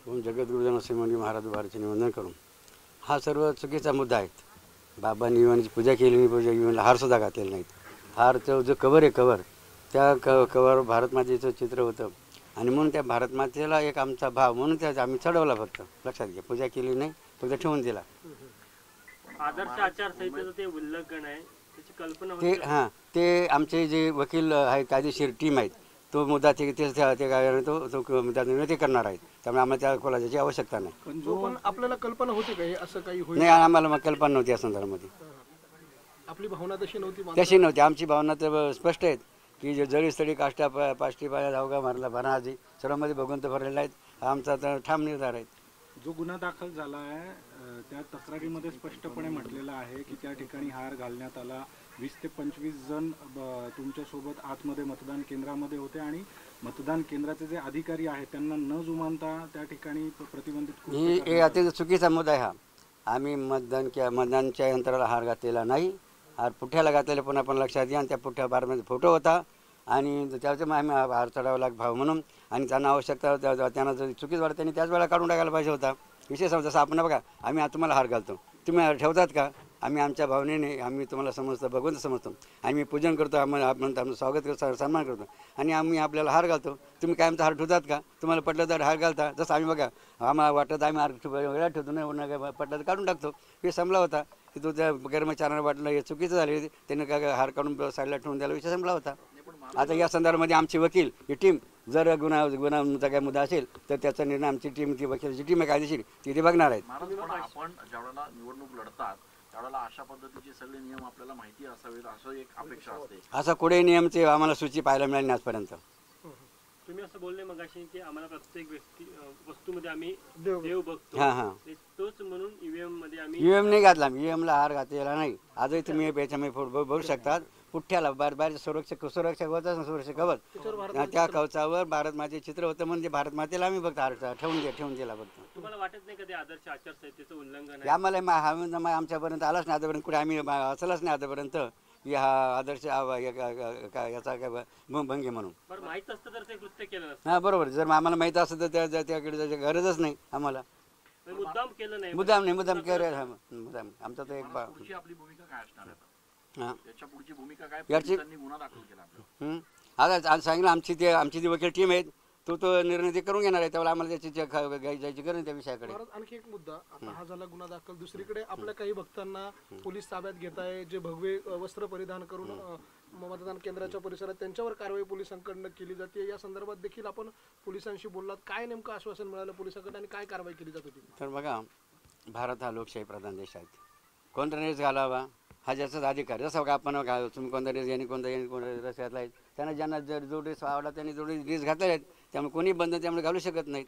ओम जगद्गुरुजन श्रीमंडी महाराज उभारचे निवंदन करून हा सर्व चुकीचा मुद्दा आहे. बाबांनी इव्हनची पूजा केली नाही, पूजा इव्हनला हारसुद्धा घातलेला नाहीत. हारचं जो कवर आहे, कवर त्या कवर भारतमातेचं चित्र होतं आणि म्हणून त्या भारतमातेला एक आमचा भाव म्हणून त्या आम्ही चढवला. फक्त लक्षात घ्या, पूजा केली नाही, फक्त ठेवून दिला. आदर्श आचारसंहितेचं ते उल्लंघन आहे, त्याची कल्पना ते हां, ते आमचे जे वकील आहेत, कायदेशीर टीम आहेत, तो मुद्दा ते काय तो मुद्दा ते करणार आहेत. त्यामुळे आम्हाला त्या खोलाची आवश्यकता नाही. पण आपल्याला कल्पना होती का हे असं काही होईल? नाही, आम्हाला मग कल्पना नव्हती या संदर्भामध्ये. आपली भावना तशी नव्हती? तशी नव्हती. आमची भावना तर स्पष्ट आहेत की जे जळीस्थळी काष्टा पाष्टी पाया धावगा मारला भराजी सर्वांमध्ये भगवंत भरलेला आहेत. हा आमचा तर ठाम निर्धार आहे. जो गुन्हा दाखल झाला आहे त्या तक्रारीमध्ये स्पष्टपणे म्हटलेलं आहे की त्या ठिकाणी हार घालण्यात आला. 20 ते 25 जण तुमच्यासोबत आतमध्ये मतदान केंद्रामध्ये होते आणि मतदान केंद्राचे जे अधिकारी आहेत त्यांना न जुमानता त्या ठिकाणी प्रतिबंधित. ही अतिशय चुकीचा मुद्दा आहे हा. आम्ही मतदानच्या यंत्राला हार घातलेला नाही. हार पुठ्याला घातलेला पण आपण लक्षात घ्या. आणि त्या पुठ्या बारमध्ये फोटो होता आणि त्याचं आम्ही हार चढावला भाव म्हणून. आणि त्यांना आवश्यकता त्यांना जर चुकीच वाटत त्यांनी त्याच वेळा काढून टाकायला पाहिजे होता. विषय समजा जसं आपण बघा, आम्ही तुम्हाला हार घालतो, तुम्ही हार ठेवतात का? आम्ही आमच्या भावनेने आम्ही तुम्हाला समजतो, भगवंत समजतो, आम्ही पूजन करतो, आपण स्वागत करतो, सन्मान करतो आणि आम्ही आपल्याला हार घालतो. तुम्ही काय आमचा हार ठेवतात का? तुम्हाला पटलं तर हार घालता. जसं आम्ही बघा, आम्हाला वाटत आम्ही हार वेगळा ठेवतो, नाही पटलं तर काढून टाकतो. हे संपला होता की तो त्या कर्मचाऱ्यांना वाटलं हे चुकीचं झाले, त्यांनी काय हार काढून साईडला ठेवून द्यायला विषय संपला होता. आता या संदर्भामध्ये आमची वकील ही टीम जर गुन्हाचा काय मुद्दा असेल तर त्याचा निर्णय आमची टीम, ती वकिलाची टीम आहे कायदेशीर, ती बघणार आहेत. आपण ज्यावेळेला निवडणूक लढतात त्यावेळेला अशा पद्धतीचे सगळे नियम आपल्याला माहिती असावेत असं एक अपेक्षा असते. असा कुठे नियमचे आम्हाला सूची पाहायला मिळाली नाही आजपर्यंत. तुम्ही असं बोलले मगाशी की आम्हाला प्रत्येक वस्तूमध्ये आम्ही देव बघतो. हां हां, तोच म्हणून ईव्हीएम मध्ये आम्ही ईव्हीएम नाही घातला. ईव्हीएमला हार घातलेला नाही. आजही तुम्ही याच्यामध्ये बघू शकतात. पुठ्ठ्याला बाहेर सुरक्षक कवच सुरक्षक कवच, त्या कवचावर भारत माते चित्र होतं. म्हणजे भारत मातेला आम्ही बघतो हार ठेवून दिला बघतो. तुम्हाला वाटत नाही का ते आदर्श आचारसंहितेचं उल्लंघन आहे? आम्हाला आमच्यापर्यंत आलाच नाही आतापर्यंत. कुठे आम्ही असलाच नाही आतापर्यंत की हा आदर्श याचा काय भंगी म्हणून. बरं, माहित असतं तर ते कृत्य केलं नसतं. हां बरोबर. जर आम्हाला माहीत असतं तर त्याकडे जायची गरजच नाही आम्हाला. मुद्दाम केलं नाही. मुद्दाम केलं. मुद्दाम आमचा तर एक पुढची आपली भूमिका काय असणार आहे? हां, त्याच्या पुढची भूमिका काय? याची पोलिसांनी गुन्हा दाखल केला आपला. आता आज सांगितलं आमची जी वकील टीम आहे तो निर्णय ते करून घेणार आहे. त्यावेळेला आम्हाला त्याची जायची गरज त्या विषयाकडे. आणखी एक मुद्दा, आता हा झाला गुन्हा दाखल. दुसरीकडे आपल्या काही भक्तांना पोलीस ताब्यात घेत आहे, जे भगवे वस्त्र परिधान करून मतदान केंद्राच्या परिसरात त्यांच्यावर कारवाई पोलिसांकडनं केली जाते. या संदर्भात देखील आपण पोलिसांशी बोललात. काय नेमकं आश्वासन मिळालं पोलिसांकडे आणि काय कारवाई केली जात होती? तर बघा, भारत हा लोकशाही प्रधान देश आहे. कोणता ड्रेस घालावा हा ज्याचाच अधिकार. जसं का आपण तुम्ही कोणता ड्रेस यांनी कोणता ड्रेस घातला आहे, त्यांना ज्यांना जर जो ड्रेस आवडला त्यांनी जो ड्रेस घातलेला आहेत, त्यामुळे कोणी बंद त्यामुळे घालू शकत नाहीत.